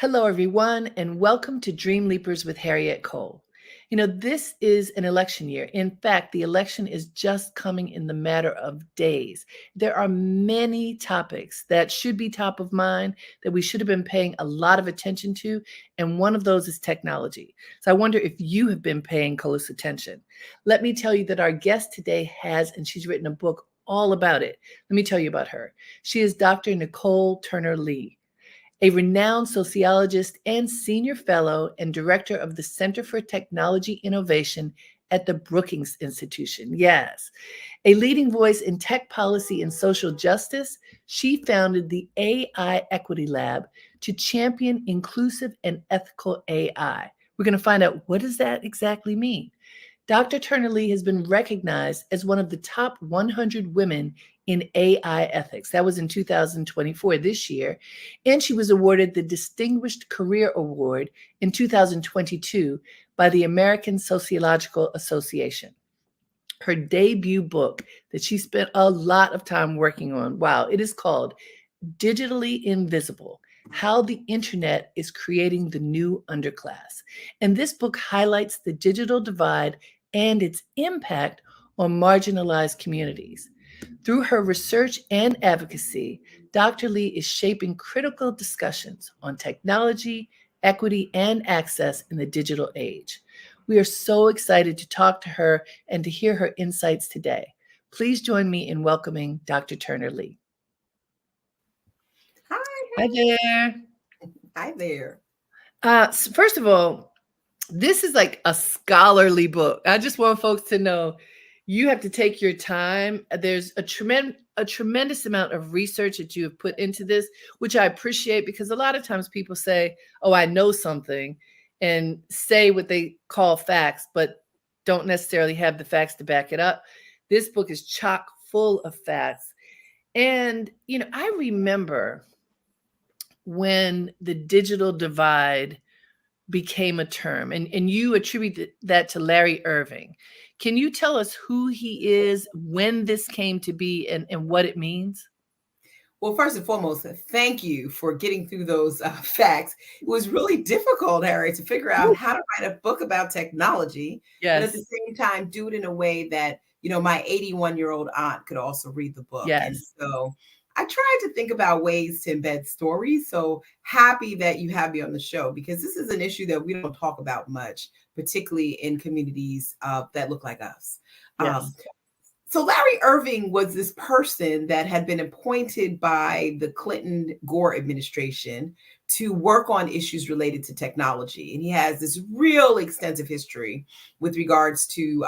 Hello, everyone, and welcome to Dream Leapers with Harriette Cole. This is an election year. In fact, the election is just coming in the matter of days. There are many topics that should be top of mind that we should have been paying a lot of attention to, and one of those is technology. So I wonder if you have been paying close attention. Let me tell you that our guest today has, and she's written a book all about it. Let me tell you about her. She is Dr. Nicol Turner Lee, a renowned sociologist and senior fellow and director of the Center for Technology Innovation at the Brookings Institution. Yes, a leading voice in tech policy and social justice, she founded the AI Equity Lab to champion inclusive and ethical AI. We're going to find out, what does that exactly mean? Dr. Turner Lee has been recognized as one of the top 100 women in AI ethics. That was in 2024, this year. And she was awarded the Distinguished Career Award in 2022 by the American Sociological Association. Her debut book that she spent a lot of time working on, wow, it is called Digitally Invisible: How the Internet is Creating the New Underclass. And this book highlights the digital divide and its impact on marginalized communities. Through her research and advocacy, Dr. Lee is shaping critical discussions on technology, equity, and access in the digital age. We are so excited to talk to her and to hear her insights today. Please join me in welcoming Dr. Turner Lee. Hi there. Hi there. First of all, this is like a scholarly book. I just want folks to know you have to take your time. There's a tremendous amount of research that you have put into this, which I appreciate, because a lot of times people say, oh, I know something, and say what they call facts, but don't necessarily have the facts to back it up. This book is chock full of facts. And, I remember when the digital divide became a term, and you attribute that to Larry Irving. Can you tell us who he is, when this came to be, and what it means? Well, first and foremost, thank you for getting through those facts. It was really difficult, Harry, to figure out how to write a book about technology, but at the Yes. same time, do it in a way that, my 81-year-old aunt could also read the book. And Yes. so I tried to think about ways to embed stories. So happy that you have me on the show, because this is an issue that we don't talk about much, particularly in communities that look like us. Yes. So Larry Irving was this person that had been appointed by the Clinton-Gore administration to work on issues related to technology. And he has this real extensive history with regards to,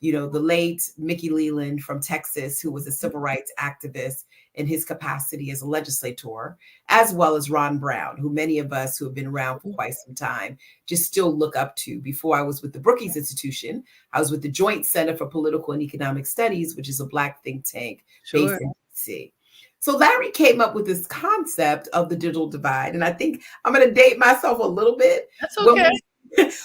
the late Mickey Leland from Texas, who was a civil rights activist in his capacity as a legislator, as well as Ron Brown, who many of us who have been around for quite some time just still look up to. Before I was with the Brookings Institution, I was with the Joint Center for Political and Economic Studies, which is a Black think tank based in DC. So Larry came up with this concept of the digital divide. And I think I'm going to date myself a little bit. That's okay.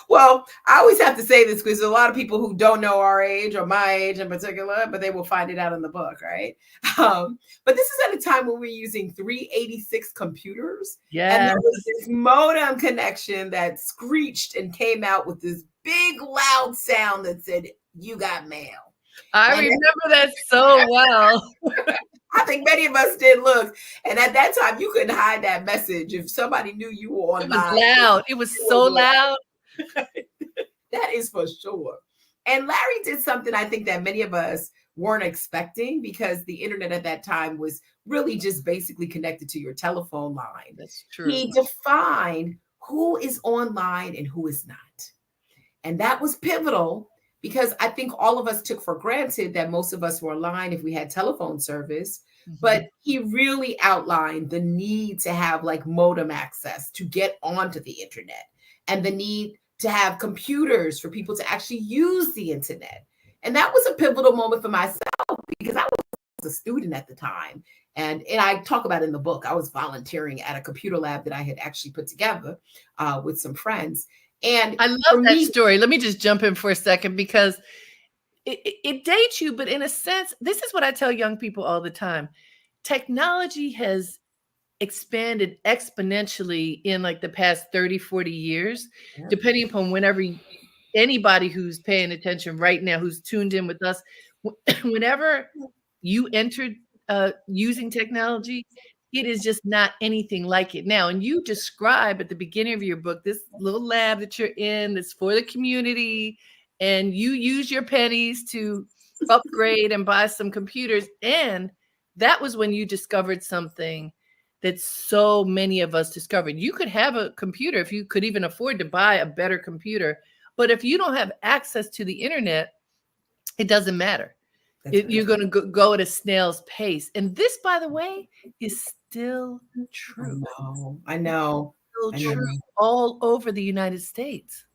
Well, I always have to say this because there's a lot of people who don't know our age or my age in particular, but they will find it out in the book, right? But this is at a time when we're using 386 computers. Yes. And there was this modem connection that screeched and came out with this big loud sound that said, "You got mail." I remember that so well. I think many of us did look. And at that time, you couldn't hide that message. If somebody knew you were online. It was loud. It was so loud. That is for sure. And Larry did something I think that many of us weren't expecting, because the internet at that time was really just basically connected to your telephone line. That's true. He defined who is online and who is not. And that was pivotal, because I think all of us took for granted that most of us were online if we had telephone service. Mm-hmm. But he really outlined the need to have like modem access to get onto the internet, and the need to have computers for people to actually use the internet. And that was a pivotal moment for myself, because I was a student at the time. And I talk about it in the book. I was volunteering at a computer lab that I had actually put together with some friends. And I love that story. Let me just jump in for a second, because it dates you, but in a sense, this is what I tell young people all the time. Technology has expanded exponentially in like the past 30, 40 years, Yep. depending upon anybody who's paying attention right now, who's tuned in with us, whenever you entered using technology, it is just not anything like it now. And you describe at the beginning of your book this little lab that you're in that's for the community, and you use your pennies to upgrade and buy some computers. And that was when you discovered something that so many of us discovered. You could have a computer if you could even afford to buy a better computer, but if you don't have access to the internet, it doesn't matter. You're going to go at a snail's pace. And this, by the way, is still true. I know. Still true all over the United States.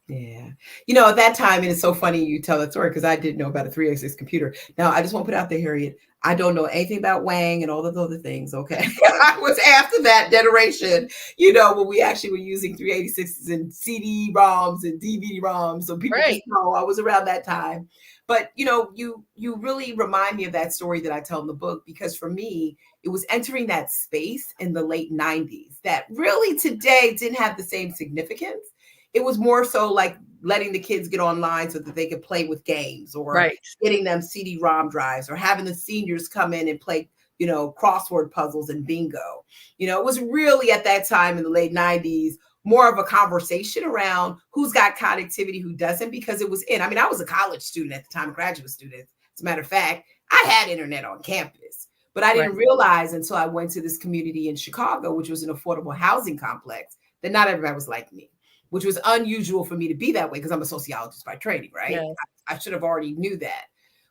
Yeah. At that time, and it's so funny you tell that story because I didn't know about a 386 computer. Now, I just want to put out there, Harriette, I don't know anything about Wang and all those other things, okay? I was after that generation, when we actually were using 386s and CD-ROMs and DVD-ROMs. So people just know I was around that time. But, you really remind me of that story that I tell in the book, because for me, it was entering that space in the late 90s that really today didn't have the same significance. It was more so like letting the kids get online so that they could play with games, or getting them CD-ROM drives, or having the seniors come in and play, crossword puzzles and bingo. It was really at that time in the late 90s, more of a conversation around who's got connectivity, who doesn't, because it was I was a college student at the time, a graduate student. As a matter of fact, I had internet on campus, but I didn't realize until I went to this community in Chicago, which was an affordable housing complex, that not everybody was like me, which was unusual for me to be that way because I'm a sociologist by training, right? Yes. I should have already knew that.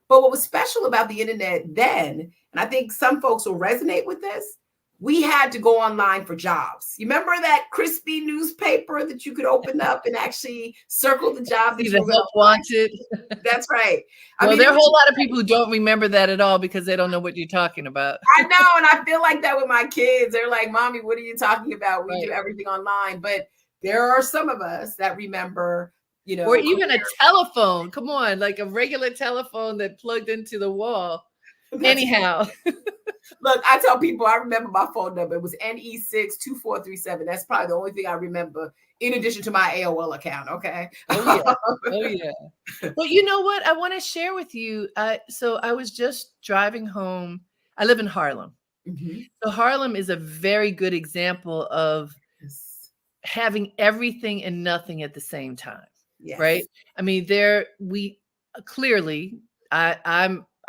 But what was special about the internet then, and I think some folks will resonate with this, we had to go online for jobs. You remember that crispy newspaper that you could open up and actually circle the job that you help wanted? That's right. There are a whole lot of people who don't remember that at all because they don't know what you're talking about. I know, and I feel like that with my kids. They're like, "Mommy, what are you talking about? We do everything online." But there are some of us that remember, or even a telephone. Come on, like a regular telephone that plugged into the wall. Anyhow. Look, I tell people I remember my phone number. It was NE62437. That's probably the only thing I remember in addition to my AOL account. Okay. Oh yeah. Well, you know what? I want to share with you. So I was just driving home. I live in Harlem. Mm-hmm. So Harlem is a very good example of having everything and nothing at the same time. Yes. Right. I mean,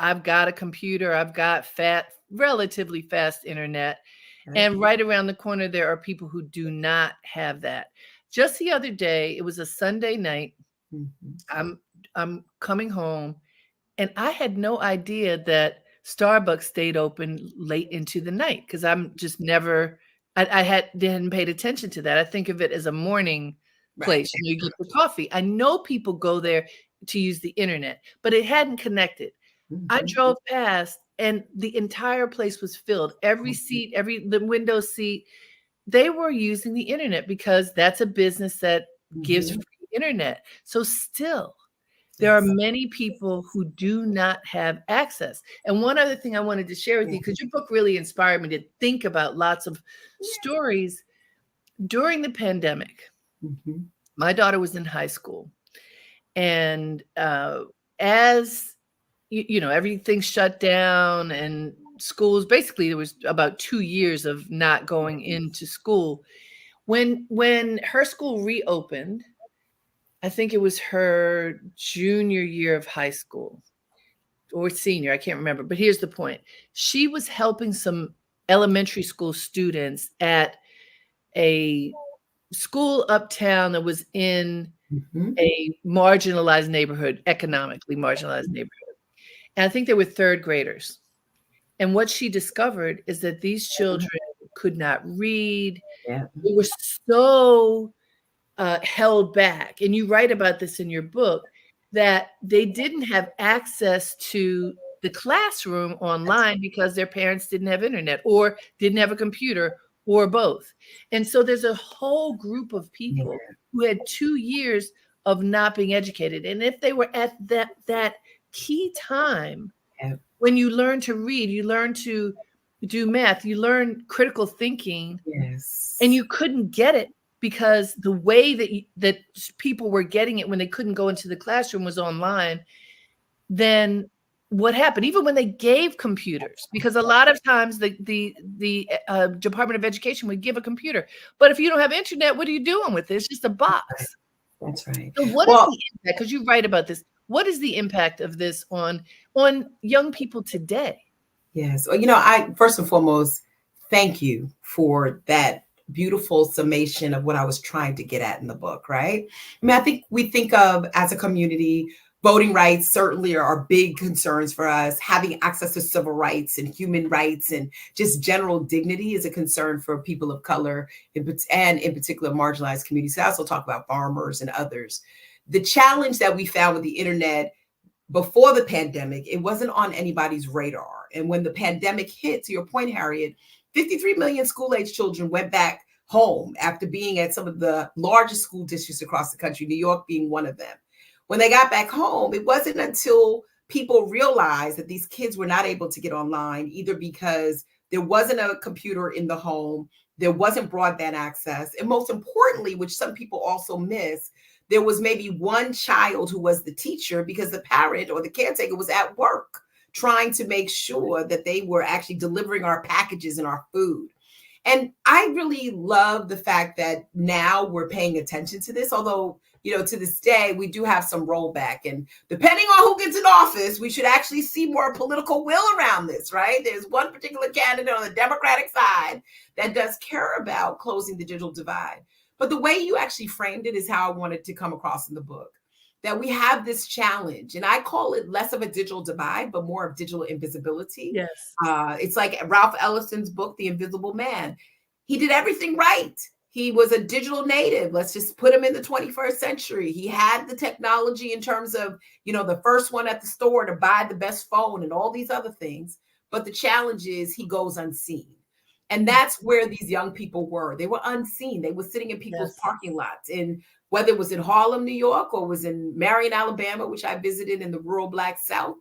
I've got a computer. I've got relatively fast internet. Okay. And right around the corner, there are people who do not have that. Just the other day, it was a Sunday night. Mm-hmm. I'm coming home, and I had no idea that Starbucks stayed open late into the night because I'm just never. I hadn't paid attention to that. I think of it as a morning place. You get the coffee. I know people go there to use the internet, but it hadn't connected. Mm-hmm. I drove past and the entire place was filled. Every seat, the window seat, they were using the internet because that's a business that gives free internet. So still, there are many people who do not have access. And one other thing I wanted to share with you, because your book really inspired me to think about lots of stories. During the pandemic, my daughter was in high school. And as everything shut down and schools, basically there was about 2 years of not going into school. When her school reopened, I think it was her junior year of high school or senior, I can't remember, but here's the point. She was helping some elementary school students at a school uptown that was in a marginalized neighborhood, economically marginalized neighborhood. And I think they were third graders. And what she discovered is that these children could not read. Yeah. They were so held back. And you write about this in your book, that they didn't have access to the classroom online because their parents didn't have internet or didn't have a computer or both. And so there's a whole group of people who had 2 years of not being educated. And if they were at that key time, when you learn to read, you learn to do math, you learn critical thinking, and Yes. you couldn't get it because the way that people were getting it when they couldn't go into the classroom was online. Then what happened? Even when they gave computers, because a lot of times the Department of Education would give a computer, but if you don't have internet, what are you doing with it? It's just a box. That's right. So what is Well, the impact? Because you write about this. What is the impact of this on young people today? yes. Well, I first and foremost thank you for that beautiful summation of what I was trying to get at in the book, right? I mean, I think we think of as a community, voting rights certainly are big concerns for us. Having access to civil rights and human rights and just general dignity is a concern for people of color and in particular marginalized communities. I also talk about farmers and others. The challenge that we found with the internet before the pandemic, it wasn't on anybody's radar. And when the pandemic hit, to your point, Harriet, 53 million school age children went back home after being at some of the largest school districts across the country, New York being one of them. When they got back home, it wasn't until people realized that these kids were not able to get online, either because there wasn't a computer in the home, there wasn't broadband access, and most importantly, which some people also miss, there was maybe one child who was the teacher because the parent or the caretaker was at work trying to make sure that they were actually delivering our packages and our food. And I really love the fact that now we're paying attention to this, although, to this day, we do have some rollback. And depending on who gets in office, we should actually see more political will around this, right? There's one particular candidate on the Democratic side that does care about closing the digital divide. But the way you actually framed it is how I wanted to come across in the book, that we have this challenge. And I call it less of a digital divide, but more of digital invisibility. Yes. It's like Ralph Ellison's book, The Invisible Man. He did everything right. He was a digital native. Let's just put him in the 21st century. He had the technology in terms of, the first one at the store to buy the best phone and all these other things. But the challenge is he goes unseen. And that's where these young people were. They were unseen. They were sitting in people's Yes. parking lots. And whether it was in Harlem, New York, or was in Marion, Alabama, which I visited in the rural Black South,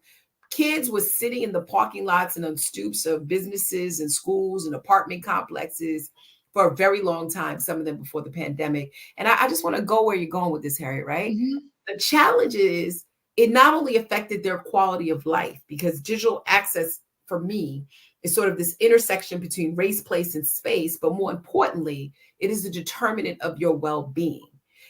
kids were sitting in the parking lots and on stoops of businesses and schools and apartment complexes for a very long time, some of them before the pandemic. And I just want to go where you're going with this, Harriet, right? Mhm. The challenge is it not only affected their quality of life, because digital access for me is sort of this intersection between race, place, and space, but more importantly, it is the determinant of your well-being.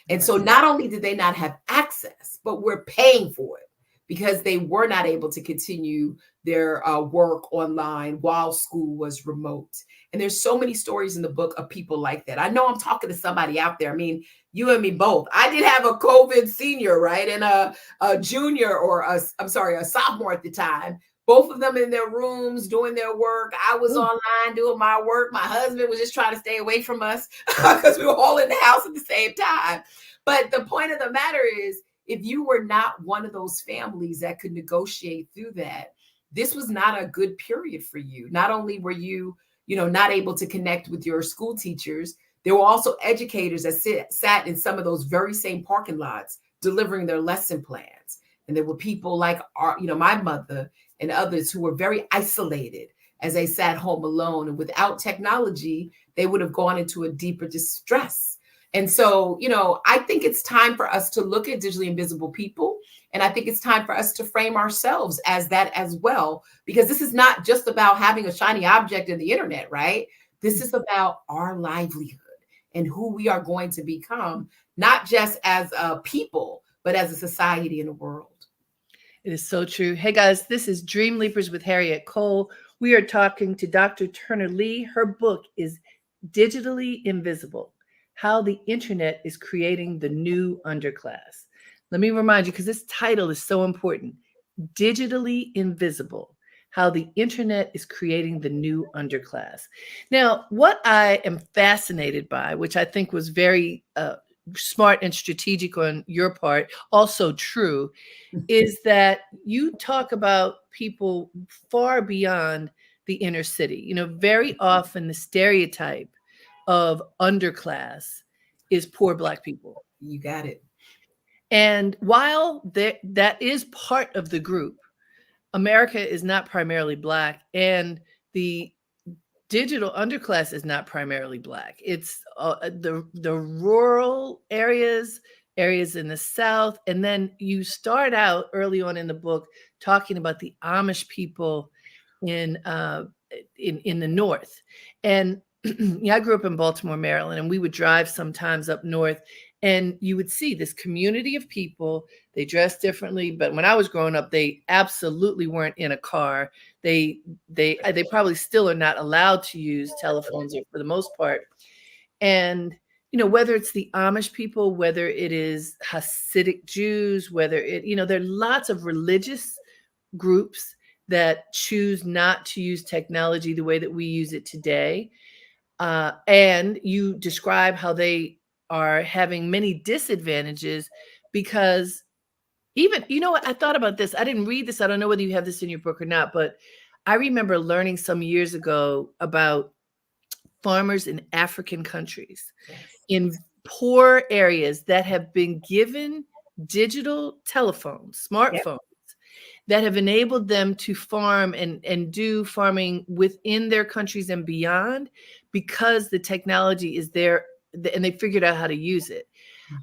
And so Yes. not only did they not have access, but we're paying for it because they were not able to continue their work online while school was remote. And there's so many stories in the book of people like that. I know I'm talking to somebody out there. I mean, you and me both. I did have a COVID senior, right? And a junior or a sophomore at the time. Both of them in their rooms doing their work. I was Ooh. online doing my work. My husband was just trying to stay away from us because we were all in the house at the same time. But the point of the matter is, if you were not one of those families that could negotiate through that, this was not a good period for you. Not only were you, not able to connect with your school teachers, there were also educators that sat in some of those very same parking lots delivering their lesson plans. And there were people like my mother and others who were very isolated as they sat home alone. And without technology, they would have gone into a deeper distress. And so, I think it's time for us to look at digitally invisible people. And I think it's time for us to frame ourselves as that as well, because this is not just about having a shiny object in the internet, right? This is about our livelihood and who we are going to become, not just as a people, but as a society and a world. It is so true. Hey guys, this is Dream Leapers with Harriette Cole. We are talking to Dr. Turner Lee. Her book is Digitally Invisible: How the Internet is Creating the New Underclass. Let me remind you, because this title is so important: Digitally Invisible: How the Internet is Creating the New Underclass. Now, what I am fascinated by, which I think was very smart and strategic on your part, also true, is that you talk about people far beyond the inner city. Very often the stereotype of underclass is poor Black people. You got it. And while that is part of the group, America is not primarily Black, and the digital underclass is not primarily Black. It's the rural areas, areas in the South, and then you start out early on in the book talking about the Amish people in in the North. And yeah, I grew up in Baltimore, Maryland, and we would drive sometimes up north, and you would see this community of people. They dress differently, but when I was growing up, they absolutely weren't in a car. They probably still are not allowed to use telephones for the most part. And whether it's the Amish people, whether it is Hasidic Jews, whether there are lots of religious groups that choose not to use technology the way that we use it today. And you describe how they are having many disadvantages because even, what, I thought about this. I didn't read this. I don't know whether you have this in your book or not, but I remember learning some years ago about farmers in African countries, in poor areas that have been given digital telephones, smartphones, that have enabled them to farm and do farming within their countries and beyond because the technology is there and they figured out how to use it.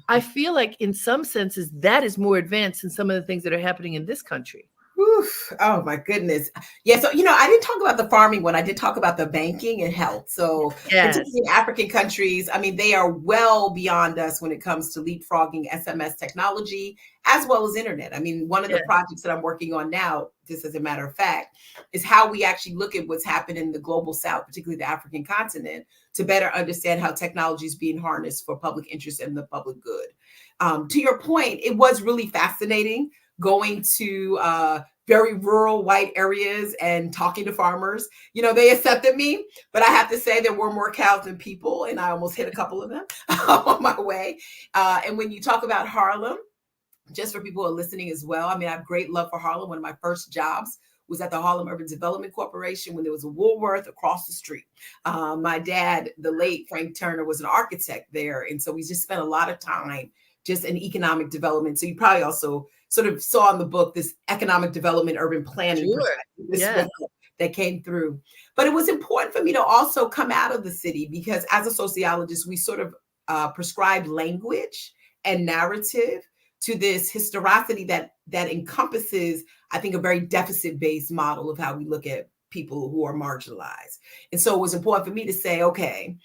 I feel like in some senses that is more advanced than some of the things that are happening in this country. Oof. Oh my goodness. Yeah. So, I didn't talk about the farming one. I did talk about the banking and health. So Yes. particularly in African countries, I mean, they are well beyond us when it comes to leapfrogging SMS technology as well as internet. I mean, one of the projects that I'm working on now, just as a matter of fact, is how we actually look at what's happened in the global South, particularly the African continent, to better understand how technology is being harnessed for public interest and the public good. To your point, it was really fascinating going to very rural white areas and talking to farmers. They accepted me, but I have to say there were more cows than people, and I almost hit a couple of them on my way. And when you talk about Harlem, just for people who are listening as well, I mean, I have great love for Harlem. One of my first jobs was at the Harlem Urban Development Corporation when there was a Woolworth across the street. My dad, the late Frank Turner, was an architect there. And so we just spent a lot of time just in economic development. So you probably also sort of saw in the book this economic development, urban planning perspective that came through. But it was important for me to also come out of the city because as a sociologist, we sort of prescribe language and narrative to this historicity that encompasses, I think, a very deficit-based model of how we look at people who are marginalized. And so it was important for me to say, okay,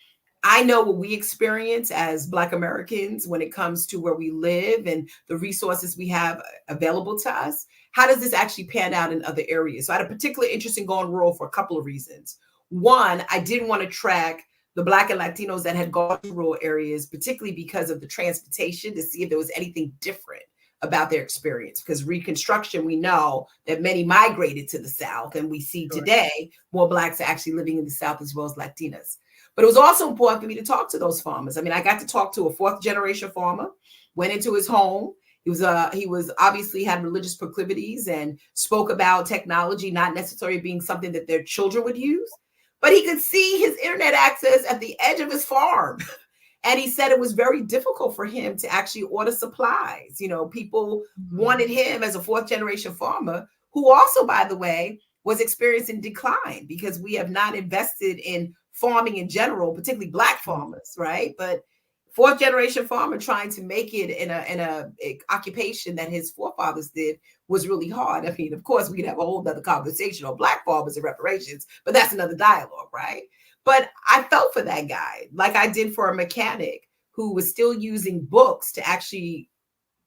I know what we experience as Black Americans when it comes to where we live and the resources we have available to us. How does this actually pan out in other areas? So I had a particular interest in going rural for a couple of reasons. One, I didn't want to track the Black and Latinos that had gone to rural areas, particularly because of the transportation, to see if there was anything different about their experience. Because Reconstruction, we know that many migrated to the South, and we see today more Blacks are actually living in the South as well as Latinas. But it was also important for me to talk to those farmers. I mean, I got to talk to a fourth generation farmer, went into his home. He was obviously had religious proclivities and spoke about technology not necessarily being something that their children would use. But he could see his internet access at the edge of his farm. And he said it was very difficult for him to actually order supplies. People wanted him as a fourth generation farmer, who also, by the way, was experiencing decline because we have not invested in farming in general, particularly Black farmers, right? But fourth generation farmer trying to make it in a occupation that his forefathers did was really hard. I mean, of course, we could have a whole other conversation on Black farmers and reparations, but that's another dialogue, right? But I felt for that guy, like I did for a mechanic who was still using books to actually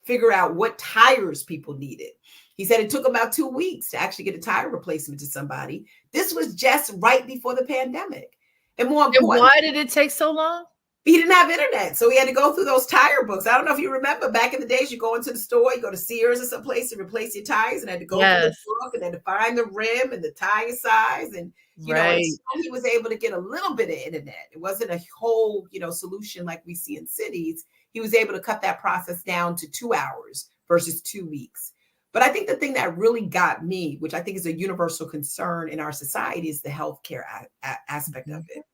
figure out what tires people needed. He said it took about 2 weeks to actually get a tire replacement to somebody. This was just right before the pandemic. And more important, why did it take so long? He didn't have internet. So he had to go through those tire books. I don't know if you remember back in the days, you go into the store, you go to Sears or someplace and replace your tires and had to go through the book and then to find the rim and the tire size. And, he was able to get a little bit of internet. It wasn't a whole, solution like we see in cities. He was able to cut that process down to 2 hours versus 2 weeks. But I think the thing that really got me, which I think is a universal concern in our society, is the healthcare aspect of it.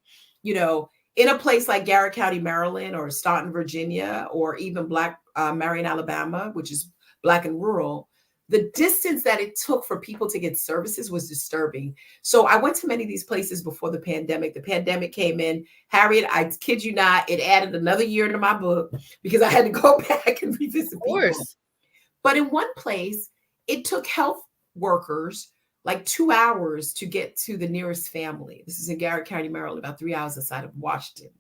In a place like Garrett County, Maryland, or Staunton, Virginia, or even Marion, Alabama, which is Black and rural, the distance that it took for people to get services was disturbing. So I went to many of these places before the pandemic. The pandemic came in. Harriet, I kid you not, it added another year to my book because I had to go back and revisit Of people. course. But in one place, it took health workers like 2 hours to get to the nearest family. This is in Garrett County, Maryland, about 3 hours outside of Washington.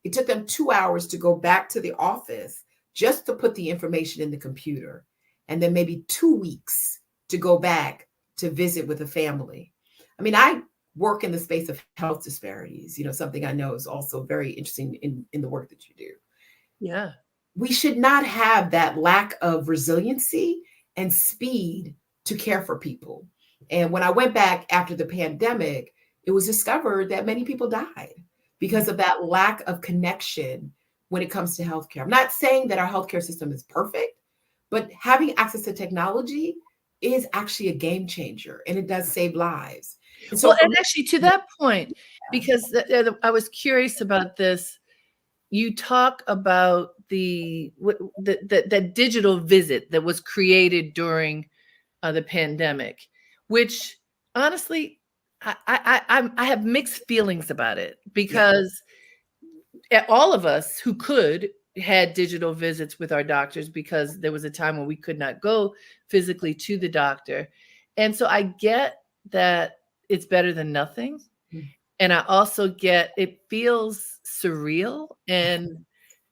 It took them 2 hours to go back to the office just to put the information in the computer, and then maybe 2 weeks to go back to visit with a family. I mean, I work in the space of health disparities, something I know is also very interesting in the work that you do. Yeah. We should not have that lack of resiliency and speed to care for people. And when I went back after the pandemic, it was discovered that many people died because of that lack of connection when it comes to healthcare. I'm not saying that our healthcare system is perfect, but having access to technology is actually a game changer, and it does save lives. And so, Well, and actually to that point, because I was curious about this, you talk about the digital visit that was created during the pandemic, which honestly, I have mixed feelings about it, because all of us who could had digital visits with our doctors, because there was a time when we could not go physically to the doctor. And so I get that it's better than nothing. And I also get it feels surreal, and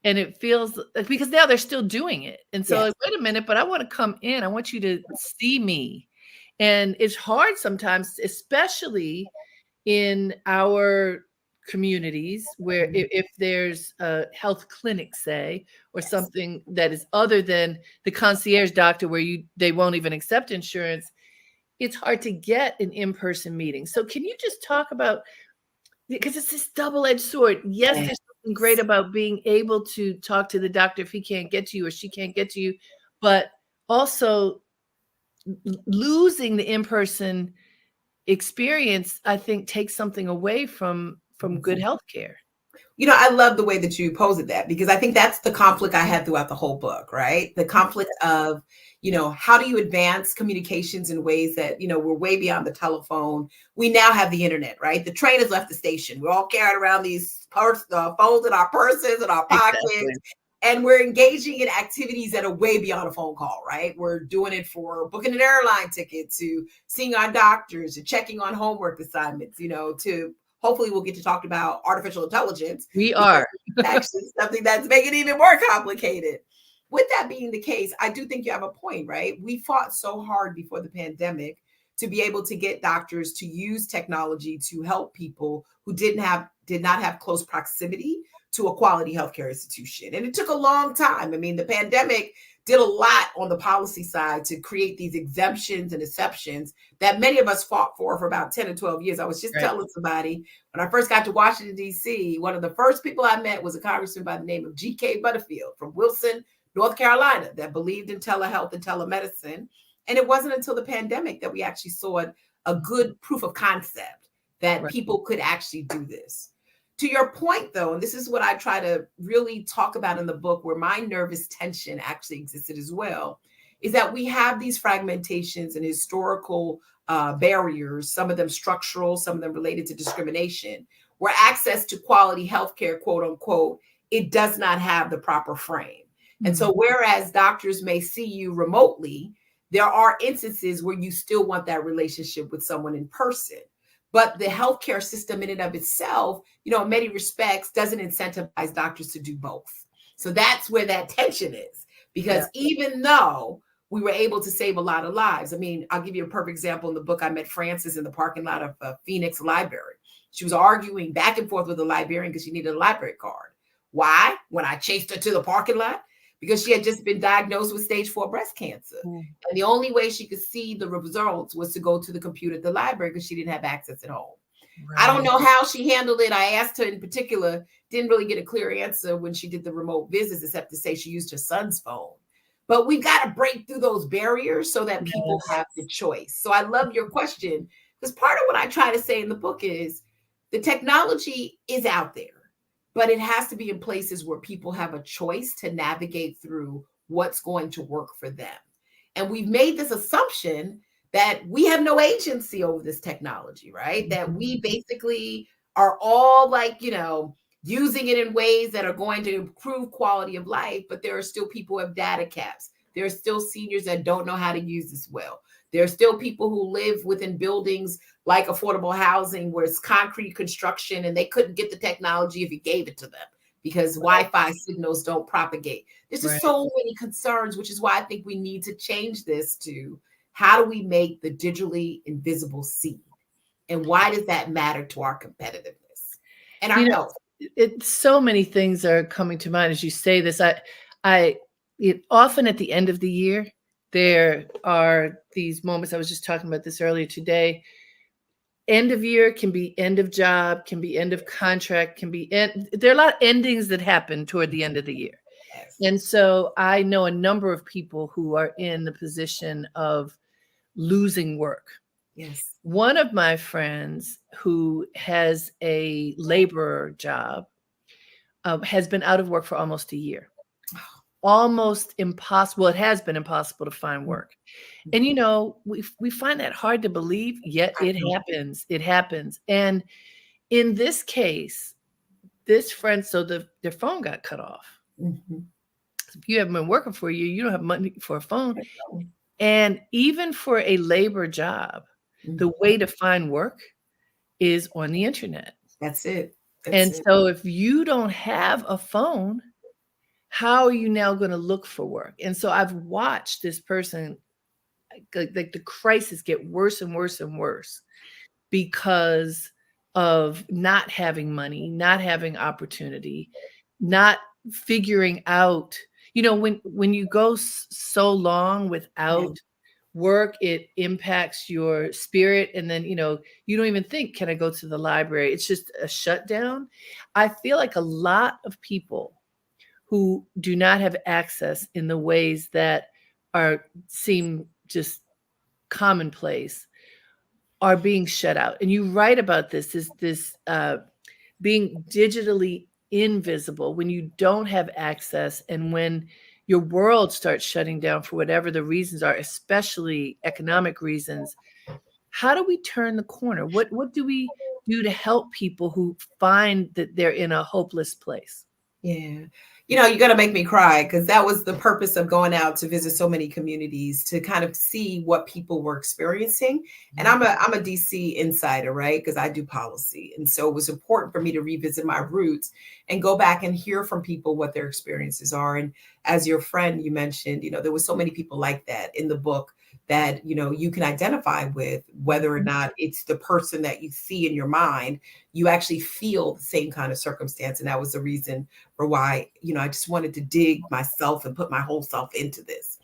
it feels because now they're still doing it. And so yes. like, wait a minute, but I want to come in. I want you to see me. And it's hard sometimes, especially in our communities, where if there's a health clinic, say, or something that is other than the concierge doctor, where they won't even accept insurance, it's hard to get an in-person meeting. So can you just talk about, because it's this double-edged sword. Yes, there's something great about being able to talk to the doctor if he can't get to you or she can't get to you, but also losing the in-person experience, I think, takes something away from good healthcare. I love the way that you posed that, because I think that's the conflict I had throughout the whole book, right? The conflict of, how do you advance communications in ways that, we're way beyond the telephone. We now have the internet, right? The train has left the station. We're all carrying around these phones in our purses and our pockets. Exactly. And we're engaging in activities that are way beyond a phone call, right? We're doing it for booking an airline ticket, to seeing our doctors, to checking on homework assignments, to hopefully we'll get to talk about artificial intelligence. We are. Actually something that's making it even more complicated. With that being the case, I do think you have a point, right? We fought so hard before the pandemic to be able to get doctors to use technology to help people who did not have close proximity to a quality healthcare institution. And it took a long time. I mean, the pandemic did a lot on the policy side to create these exemptions and exceptions that many of us fought for about 10 or 12 years. I was just telling somebody, when I first got to Washington, D.C., one of the first people I met was a congressman by the name of G.K. Butterfield from Wilson, North Carolina, that believed in telehealth and telemedicine. And it wasn't until the pandemic that we actually saw a good proof of concept that people could actually do this. To your point, though, and this is what I try to really talk about in the book, where my nervous tension actually existed as well, is that we have these fragmentations and historical barriers, some of them structural, some of them related to discrimination, where access to quality healthcare, quote unquote, it does not have the proper frame. And so whereas doctors may see you remotely, there are instances where you still want that relationship with someone in person. But the healthcare system in and of itself, in many respects, doesn't incentivize doctors to do both. So that's where that tension is, because even though we were able to save a lot of lives, I mean, I'll give you a perfect example. In the book, I met Frances in the parking lot of Phoenix Library. She was arguing back and forth with the librarian because she needed a library card. Why? When I chased her to the parking lot, because she had just been diagnosed with stage 4 breast cancer. And the only way she could see the results was to go to the computer at the library, because she didn't have access at home. I don't know how she handled it. I asked her in particular, didn't really get a clear answer when she did the remote visits, except to say she used her son's phone. But we've got to break through those barriers so that people have the choice. So I love your question, because part of what I try to say in the book is the technology is out there, but it has to be in places where people have a choice to navigate through what's going to work for them. And we've made this assumption that we have no agency over this technology, right? That we basically are all like, using it in ways that are going to improve quality of life, but there are still people who have data caps. There are still seniors that don't know how to use this well. There are still people who live within buildings like affordable housing where it's concrete construction and they couldn't get the technology if you gave it to them because Wi-Fi signals don't propagate. There's just so many concerns, which is why I think we need to change this to how do we make the digitally invisible seen? And why does that matter to our competitiveness and our health? So many things are coming to mind as you say this. Often at the end of the year, there are these moments. I was just talking about this earlier today. End of year can be end of job, can be end of contract, there are a lot of endings that happen toward the end of the year. Yes. And so I know a number of people who are in the position of losing work. Yes. One of my friends who has a labor job has been out of work for almost a year. Almost impossible. It has been impossible to find work. And, we find that hard to believe, yet it happens. It happens. And in this case, this friend, so their phone got cut off. Mm-hmm. If you haven't been working for a year, you don't have money for a phone. And even for a labor job, the way to find work is on the internet. That's it. So if you don't have a phone, how are you now going to look for work? And so I've watched this person, like the crisis get worse and worse and worse because of not having money, not having opportunity, not figuring out, when you go so long without work, it impacts your spirit. And then, you don't even think, can I go to the library? It's just a shutdown. I feel like a lot of people who do not have access in the ways that seem just commonplace are being shut out. And you write about this being digitally invisible when you don't have access and when your world starts shutting down for whatever the reasons are, especially economic reasons. How do we turn the corner? What do we do to help people who find that they're in a hopeless place? Yeah. You're going to make me cry because that was the purpose of going out to visit so many communities to kind of see what people were experiencing. And I'm a DC insider, right? Because I do policy. And so it was important for me to revisit my roots and go back and hear from people what their experiences are. And as your friend, you mentioned, there was so many people like that in the book that, you can identify with, whether or not it's the person that you see in your mind, you actually feel the same kind of circumstance. And that was the reason for why, I just wanted to dig myself and put my whole self into this.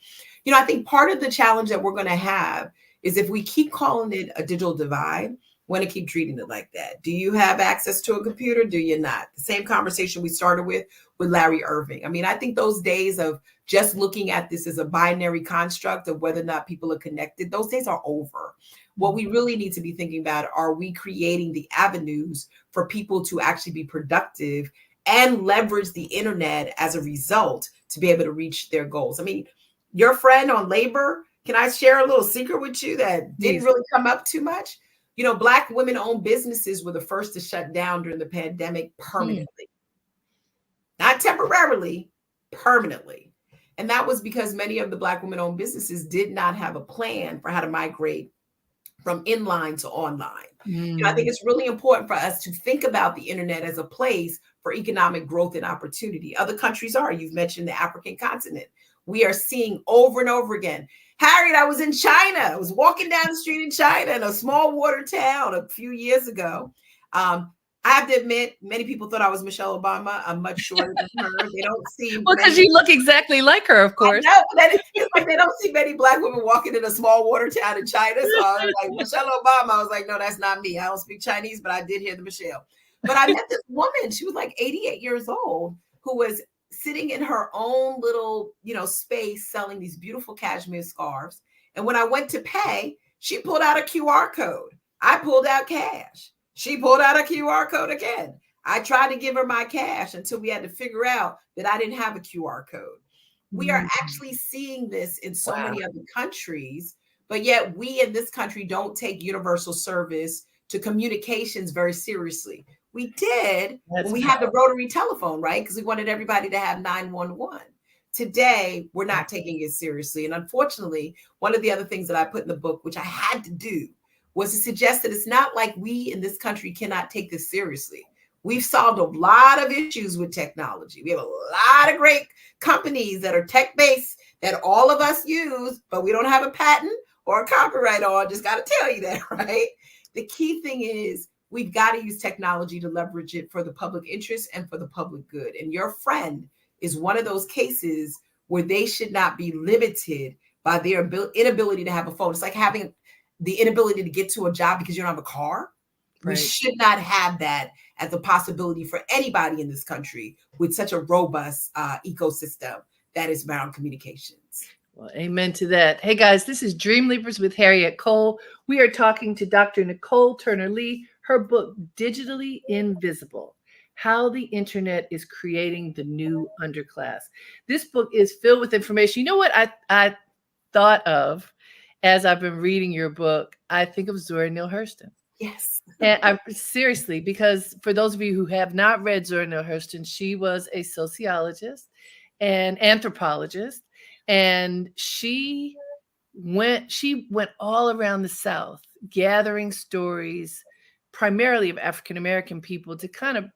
I think part of the challenge that we're going to have is if we keep calling it a digital divide, we're going to keep treating it like that. Do you have access to a computer? Do you not? The same conversation we started with Larry Irving. I mean, I think those days of just looking at this as a binary construct of whether or not people are connected, those days are over. What we really need to be thinking about, are we creating the avenues for people to actually be productive and leverage the internet as a result to be able to reach their goals? I mean, your friend on labor, can I share a little secret with you that didn't really come up too much? Black women-owned businesses were the first to shut down during the pandemic permanently. Not temporarily, permanently. And that was because many of the Black women-owned businesses did not have a plan for how to migrate from inline to online. I think it's really important for us to think about the internet as a place for economic growth and opportunity. Other countries are. You've mentioned the African continent. We are seeing over and over again. Harriette, I was in China. I was walking down the street in China in a small water town a few years ago. I have to admit, many people thought I was Michelle Obama. I'm much shorter than her. They don't see. Well, because you look exactly like her, of course. I know, it's like they don't see many Black women walking in a small water town in China. So I was like, Michelle Obama. I was like, no, that's not me. I don't speak Chinese, but I did hear the Michelle. But I met this woman. She was like 88 years old, who was sitting in her own little, space selling these beautiful cashmere scarves. And when I went to pay, she pulled out a QR code. I pulled out cash. She pulled out a QR code again. I tried to give her my cash until we had to figure out that I didn't have a QR code. We are Mhm. actually seeing this in so Wow, many other countries, but yet we in this country don't take universal service to communications very seriously. We did when that's we had the powerful. rotary telephone, right? Because we wanted everybody to have 911. Today, we're not taking it seriously. And unfortunately, one of the other things that I put in the book, which I had to do, was to suggest that it's not like we in this country cannot take this seriously. We've solved a lot of issues with technology. We have a lot of great companies that are tech based that all of us use, but we don't have a patent or a copyright on. Just got to tell you that, right? The key thing is we've got to use technology to leverage it for the public interest and for the public good. And your friend is one of those cases where they should not be limited by their inability to have a phone. It's like having the inability to get to a job because you don't have a car. We Right. should not have that as a possibility for anybody in this country with such a robust ecosystem that is around communications. Well, amen to that. Hey guys, this is Dream Leapers with Harriette Cole. We are talking to Dr. Nicol Turner Lee, her book, Digitally Invisible: How the Internet is Creating the New Underclass. This book is filled with information. You know what I thought of as I've been reading your book? I think of Zora Neale Hurston. Yes. And I seriously, because for those of you who have not read Zora Neale Hurston, she was a sociologist and anthropologist, and she went all around the South gathering stories, primarily of African American people, to kind of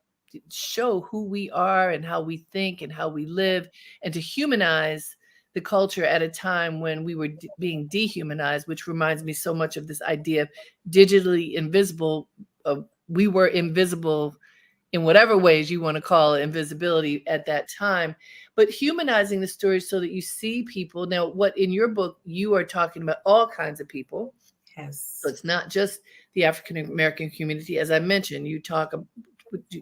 show who we are and how we think and how we live, and to humanize the culture at a time when we were being dehumanized, which reminds me so much of this idea of digitally invisible. We were invisible in whatever ways you want to call it, invisibility at that time, but humanizing the story so that you see people. Now, what in your book, you are talking about all kinds of people. So Yes. it's not just the African American community. As I mentioned, you talk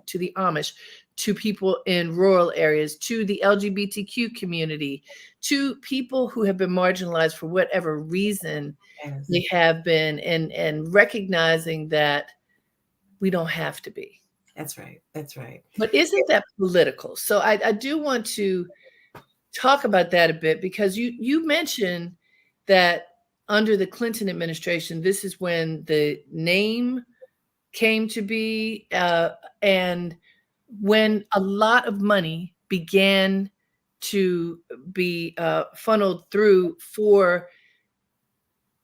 to the Amish, to people in rural areas, to the LGBTQ community, to people who have been marginalized for whatever reason Yes. they have been, and recognizing that we don't have to be. That's right. That's right. But isn't that political? So I do want to talk about that a bit, because you mentioned that under the Clinton administration, this is when the name came to be, and when a lot of money began to be funneled through for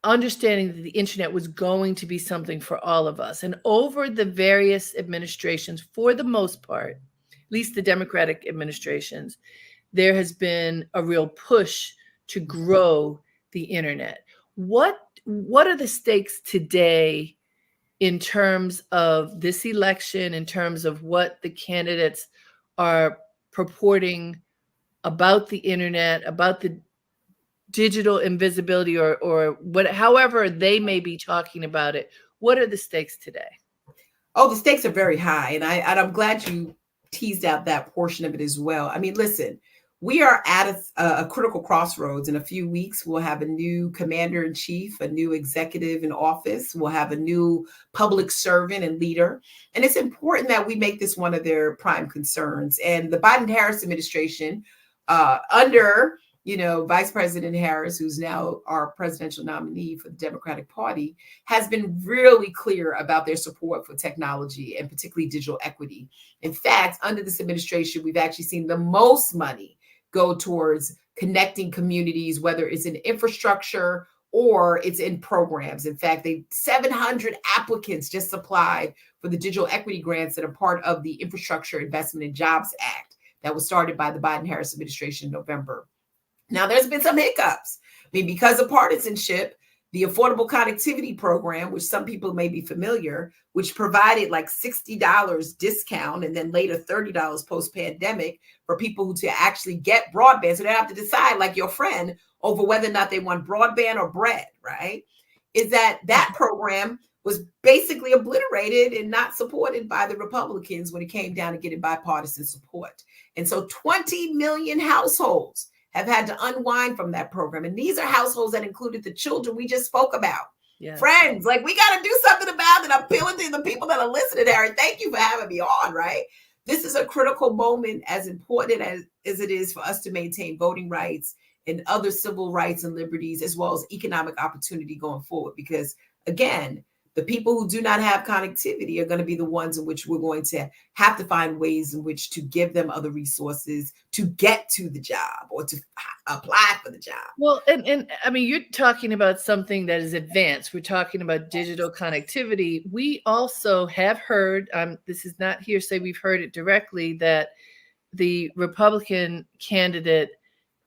understanding that the internet was going to be something for all of us. And over the various administrations, for the most part, at least the Democratic administrations, there has been a real push to grow the internet. What are the stakes today in terms of this election, in terms of what the candidates are purporting about the internet, about the digital invisibility, or what, however they may be talking about it? What are the stakes today? Oh, the stakes are very high, and I'm glad you teased out that portion of it as well. I mean, listen, we are at a critical crossroads. In a few weeks, we'll have a new commander in chief, a new executive in office. We'll have a new public servant and leader, and it's important that we make this one of their prime concerns. And the Biden-Harris administration, under Vice President Harris, who's now our presidential nominee for the Democratic Party, has been really clear about their support for technology and particularly digital equity. In fact, under this administration, we've actually seen the most money go towards connecting communities, whether it's in infrastructure or it's in programs. In fact, 700 applicants just applied for the digital equity grants that are part of the Infrastructure Investment and Jobs Act that was started by the Biden-Harris administration in November. Now, there's been some hiccups. I mean, because of partisanship, the Affordable Connectivity Program, which some people may be familiar, which provided like $60 discount and then later $30 post-pandemic for people who to actually get broadband. So they have to decide, like your friend, over whether or not they want broadband or bread, right? Is that program was basically obliterated and not supported by the Republicans when it came down to getting bipartisan support. And so 20 million households have had to unwind from that program. And these are households that included the children we just spoke about. Yes. Friends, like we got to do something about it. I'm appealing to the people that are listening, Harry. Thank you for having me on, right? this is a critical moment, as important as it is for us to maintain voting rights and other civil rights and liberties, as well as economic opportunity going forward. Because again, the people who do not have connectivity are going to be the ones in which we're going to have to find ways in which to give them other resources to get to the job or to apply for the job. Well, and I mean, you're talking about something that is advanced. We're talking about digital connectivity. We also have heard, this is not hearsay, we've heard it directly, that the Republican candidate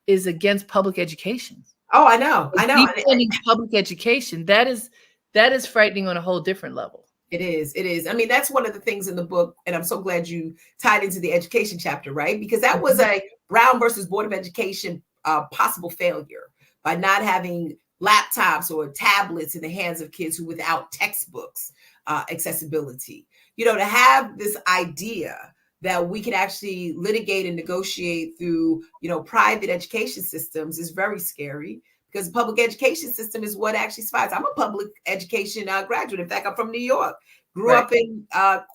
is against public education. Oh, I know. Defunding public education. That is frightening on a whole different level. It is. It is. I mean, that's one of the things in the book, and I'm so glad you tied into the education chapter, right? Because that was a Brown versus Board of Education possible failure by not having laptops or tablets in the hands of kids who without textbooks accessibility. You know, to have this idea that we can actually litigate and negotiate through, you know, private education systems is very scary, because the public education system is what actually survives. I'm a public education graduate. In fact, I'm from New York, grew up in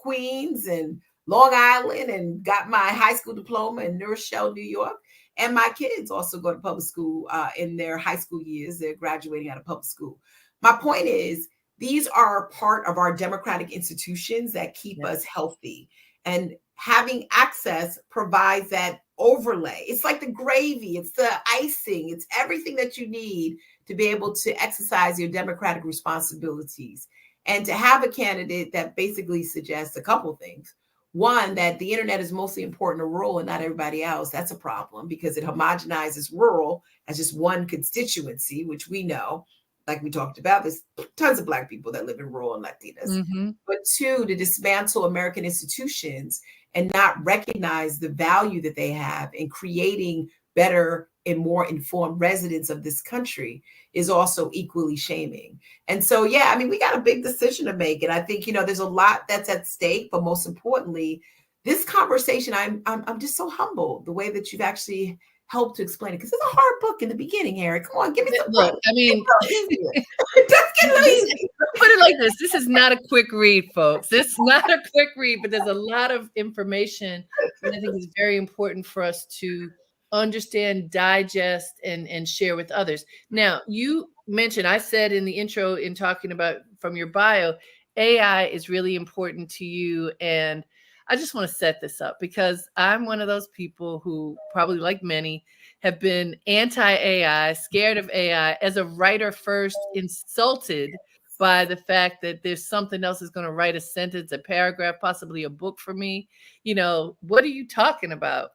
Queens and Long Island, and got my high school diploma in New Rochelle, New York. And my kids also go to public school in their high school years. They're graduating out of public school. My point is, these are part of our democratic institutions that keep us healthy. And having access provides that overlay. It's like the gravy, it's the icing, it's everything that you need to be able to exercise your democratic responsibilities. And to have a candidate that basically suggests a couple of things. One, that the internet is mostly important to rural and not everybody else. That's a problem, because it homogenizes rural as just one constituency, which we know, like we talked about, there's tons of Black people that live in rural and Latinas. But two, to dismantle American institutions and not recognize the value that they have in creating better and more informed residents of this country is also equally shaming. And so, yeah, I mean, we got a big decision to make. And I think, you know, there's a lot that's at stake, but most importantly, this conversation, I'm just so humbled the way that you've actually helped to explain it, because it's a hard book in the beginning, Harry. Come on, give me some. Look, I mean, just get it easy. Put it like this. This is not a quick read, folks. This is not a quick read, but there's a lot of information that I think is very important for us to understand, digest, and share with others. Now, you mentioned, I said in the intro, in talking about from your bio, AI is really important to you. And I just want to set this up, because I'm one of those people who, probably like many, have been anti-AI, scared of AI. As a writer first, insulted by the fact that there's something else that's going to write a sentence, a paragraph, possibly a book for me. You know, what are you talking about?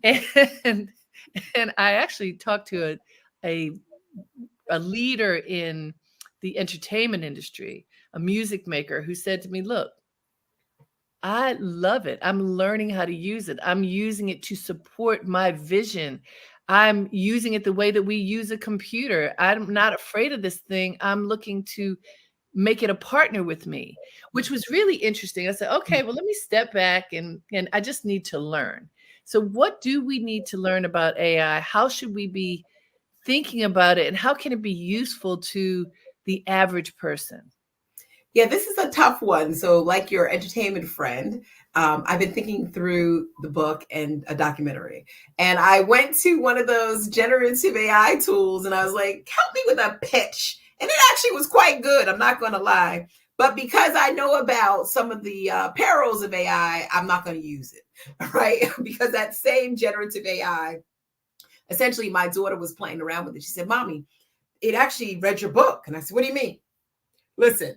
And I actually talked to a leader in the entertainment industry, a music maker, who said to me, look, I love it. I'm learning how to use it. I'm using it to support my vision. I'm using it the way that we use a computer. I'm not afraid of this thing. I'm looking to make it a partner with me, which was really interesting. I said, okay, well, let me step back and I just need to learn. So what do we need to learn about AI? How should we be thinking about it? And how can it be useful to the average person? Yeah, this is a tough one. So, like your entertainment friend, I've been thinking through the book and a documentary. And I went to one of those generative AI tools and I was like, help me with a pitch. And it actually was quite good. I'm not going to lie. But because I know about some of the perils of AI, I'm not going to use it. Right. Because that same generative AI, essentially, my daughter was playing around with it. She said, Mommy, it actually read your book. And I said, what do you mean? Listen.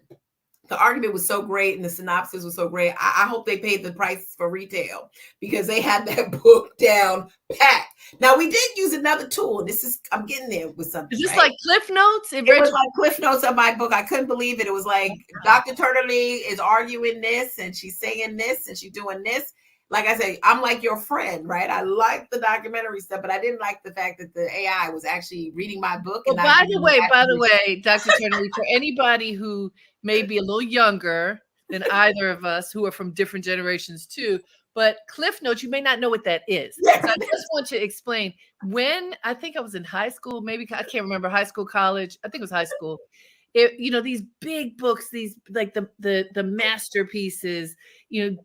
The argument was so great and the synopsis was so great. I hope they paid the price for retail, because they had that book down pat. Now, we did use another tool. I'm getting there with something. Is this like Cliff Notes? It was like Cliff Notes of my book. I couldn't believe it. It was like Dr. Turner Lee is arguing this and she's saying this and she's doing this. Like I said, I'm like your friend, right? I like the documentary stuff, but I didn't like the fact that the AI was actually reading my book. Well, by the way, Dr. Turner Lee, for anybody who may be a little younger than either of us, who are from different generations too, but Cliff Notes, you may not know what that is. So I just want to explain. When I think I was in high school, maybe I can't remember, high school, college, I think it was high school. these big books, these like the masterpieces,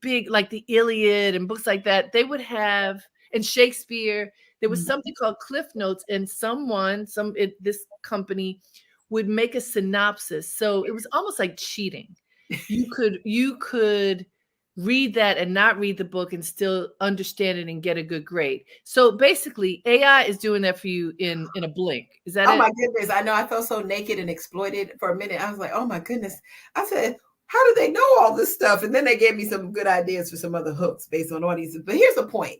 big like the Iliad and books like that, they would have, and Shakespeare, there was something called Cliff Notes, and this company would make a synopsis. So it was almost like cheating. You could read that and not read the book and still understand it and get a good grade. So basically, AI is doing that for you in a blink. Is that Oh it? my goodness. I know I felt so naked and exploited for a minute. I was like, oh my goodness. I said, how do they know all this stuff? And then they gave me some good ideas for some other hooks based on audiences. But here's the point.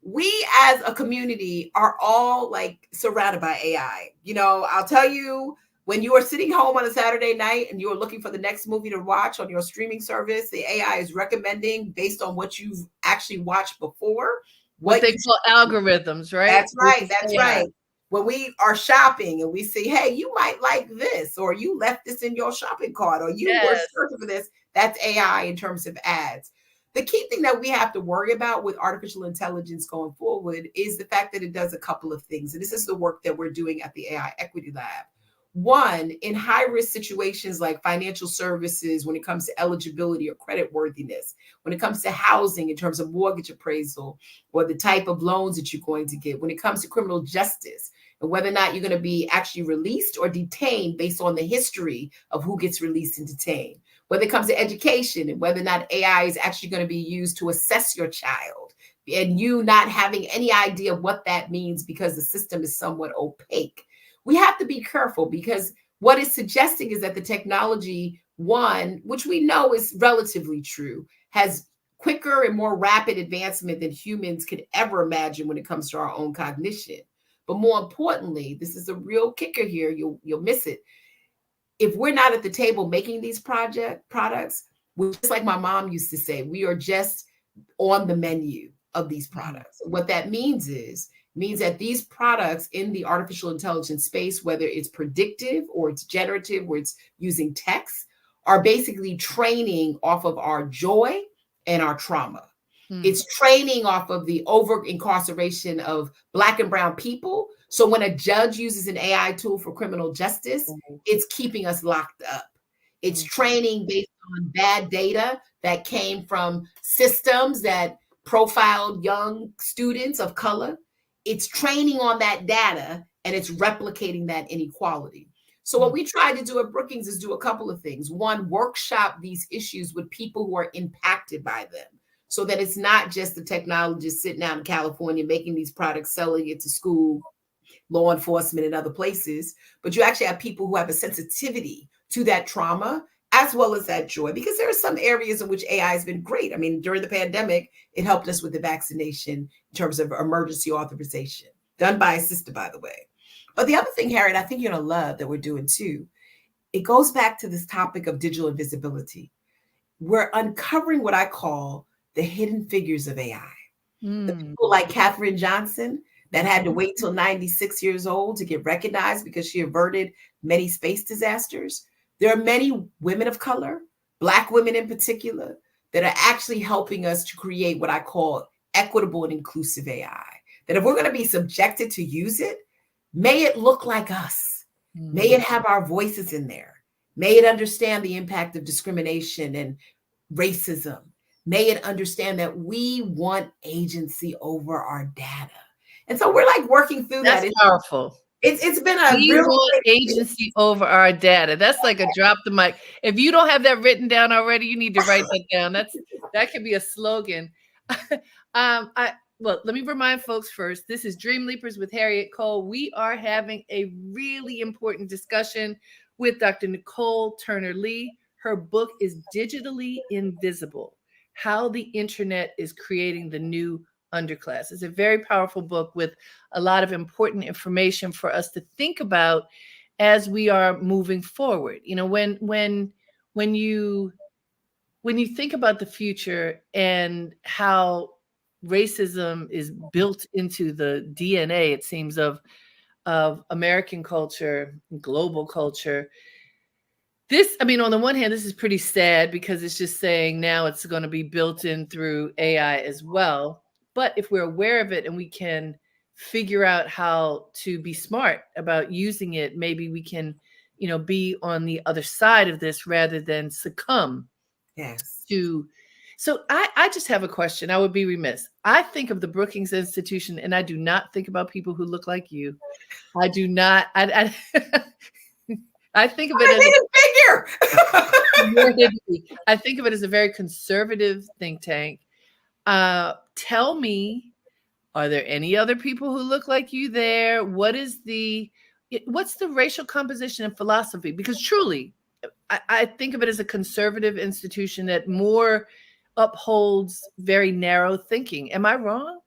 We as a community are all like surrounded by AI. I'll tell you, when you are sitting home on a Saturday night and you're looking for the next movie to watch on your streaming service, the AI is recommending based on what you've actually watched before. What they call algorithms, right? That's right. That's right. When we are shopping and we see, hey, you might like this, or you left this in your shopping cart, or you were searching for this, that's AI in terms of ads. The key thing that we have to worry about with artificial intelligence going forward is the fact that it does a couple of things. And this is the work that we're doing at the AI Equity Lab. One, in high-risk situations like financial services, when it comes to eligibility or credit worthiness, when it comes to housing in terms of mortgage appraisal or the type of loans that you're going to get, when it comes to criminal justice and whether or not you're going to be actually released or detained based on the history of who gets released and detained, whether it comes to education and whether or not AI is actually going to be used to assess your child and you not having any idea what that means because the system is somewhat opaque. We have to be careful because what it's suggesting is that the technology, one, which we know is relatively true, has quicker and more rapid advancement than humans could ever imagine when it comes to our own cognition. But more importantly, this is a real kicker here, you'll miss it. If we're not at the table making these products, we're just like my mom used to say, we are just on the menu of these products. What that means that these products in the artificial intelligence space, whether it's predictive or it's generative or it's using text, are basically training off of our joy and our trauma. It's training off of the over incarceration of Black and brown people. So when a judge uses an AI tool for criminal justice, it's keeping us locked up. It's training based on bad data that came from systems that profiled young students of color. It's training on that data and it's replicating that inequality. So what we try to do at Brookings is do a couple of things. One, workshop these issues with people who are impacted by them, so that it's not just the technologists sitting out in California making these products, selling it to school, law enforcement, and other places, but you actually have people who have a sensitivity to that trauma as well as that joy, because there are some areas in which AI has been great. I mean, during the pandemic, it helped us with the vaccination in terms of emergency authorization, done by a sister, by the way. But the other thing, Harriet, I think you're going to love that we're doing too, it goes back to this topic of digital invisibility. We're uncovering what I call the hidden figures of AI. The people like Katherine Johnson that had to wait till 96 years old to get recognized because she averted many space disasters. There are many women of color, Black women in particular, that are actually helping us to create what I call equitable and inclusive AI. That if we're going to be subjected to use it, may it look like us. May it have our voices in there. May it understand the impact of discrimination and racism. May it understand that we want agency over our data. And so we're like working through that. That's powerful. It's been a we real want agency over our data. That's like a drop the mic. If you don't have that written down already, you need to write that down. That could be a slogan. Well, let me remind folks first, this is Dream Leapers with Harriette Cole. We are having a really important discussion with Dr. Nicol Turner Lee. Her book is Digitally Invisible: How the Internet is Creating the New Underclass. It's a very powerful book with a lot of important information for us to think about as we are moving forward. You know, when you think about the future and how racism is built into the DNA, it seems, of American culture, global culture. This, I mean, on the one hand, this is pretty sad because it's just saying now it's going to be built in through AI as well. But if we're aware of it and we can figure out how to be smart about using it, maybe we can, be on the other side of this rather than succumb Yes. to. So I just have a question. I would be remiss. I think of the Brookings Institution, and I do not think about people who look like you. I do not. I think of it as I think of it as a very conservative think tank. Tell me, are there any other people who look like you there? What's the racial composition and philosophy? Because truly, I think of it as a conservative institution that more upholds very narrow thinking. Am I wrong?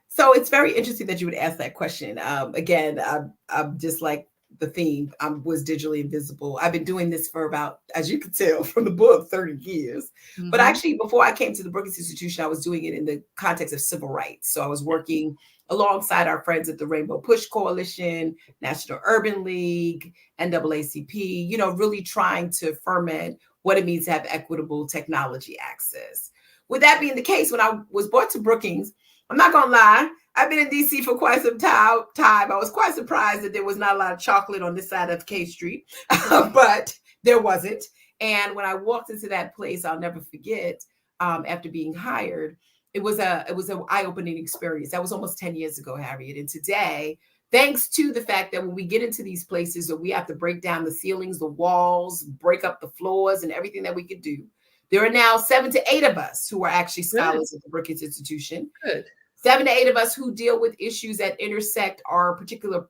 So it's very interesting that you would ask that question. Again, I'm just like the theme. I was digitally invisible. I've been doing this for about, as you can tell from the book, 30 years. Mm-hmm. But actually, before I came to the Brookings Institution, I was doing it in the context of civil rights. So I was working alongside our friends at the Rainbow Push Coalition, National Urban League, NAACP, really trying to ferment what it means to have equitable technology access. With that being the case, when I was brought to Brookings, I'm not going to lie, I've been in DC for quite some time. I was quite surprised that there was not a lot of chocolate on this side of K Street, but there wasn't. And when I walked into that place, I'll never forget, after being hired, it was an eye-opening experience. That was almost 10 years ago, Harriette. And today, thanks to the fact that when we get into these places that we have to break down the ceilings, the walls, break up the floors and everything that we could do, there are now 7 to 8 of us who are actually scholars at the Brookings Institution. Good. 7 to 8 of us who deal with issues that intersect our particular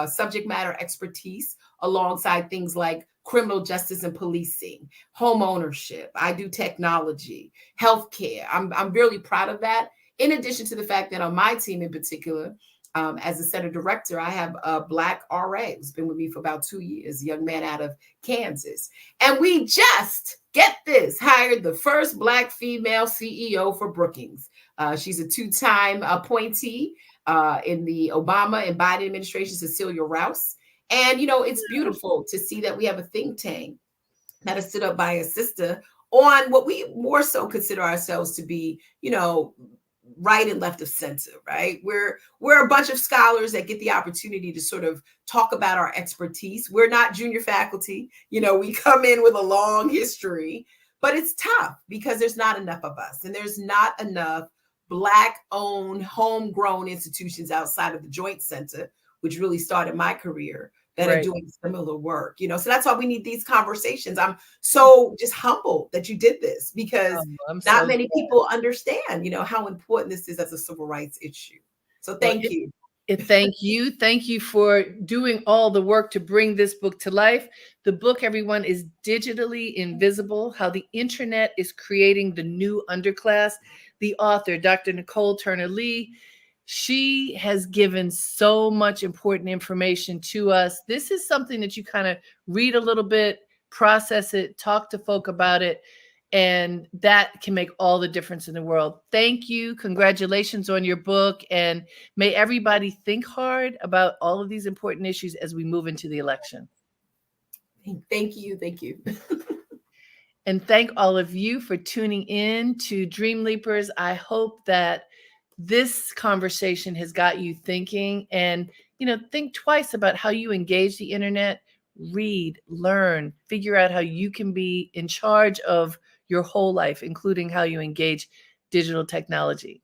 subject matter expertise alongside things like criminal justice and policing, home ownership. I do technology, healthcare. I'm really proud of that. In addition to the fact that on my team in particular, as a center director, I have a Black RA who's been with me for about 2 years, a young man out of Kansas. And we just, get this, hired the first Black female CEO for Brookings. She's a 2-time appointee in the Obama and Biden administration, Cecilia Rouse. And, it's beautiful to see that we have a think tank that is stood up by a sister on what we more so consider ourselves to be, right and left of center, right? We're a bunch of scholars that get the opportunity to sort of talk about our expertise. We're not junior faculty. We come in with a long history, but it's tough because there's not enough of us and there's not enough Black-owned, homegrown institutions outside of the Joint Center, which really started my career, that are doing similar work. So that's why we need these conversations. I'm so just humbled that you did this because not many people understand, how important this is as a civil rights issue. So thank you. Thank you. Thank you for doing all the work to bring this book to life. The book, everyone, is Digitally Invisible: How the Internet is Creating the New Underclass. The author, Dr. Nicol Turner Lee, she has given so much important information to us. This is something that you kind of read a little bit, process it, talk to folk about it, and that can make all the difference in the world. Thank you. Congratulations on your book. And may everybody think hard about all of these important issues as we move into the election. Thank you. Thank you. And thank all of you for tuning in to Dream Leapers. I hope that this conversation has got you thinking and, think twice about how you engage the internet, read, learn, figure out how you can be in charge of your whole life, including how you engage digital technology.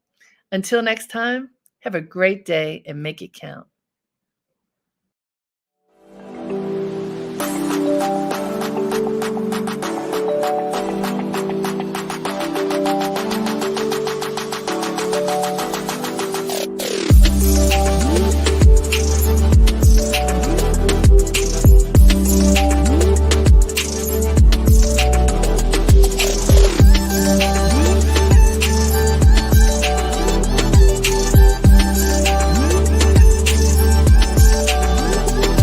Until next time, have a great day and make it count.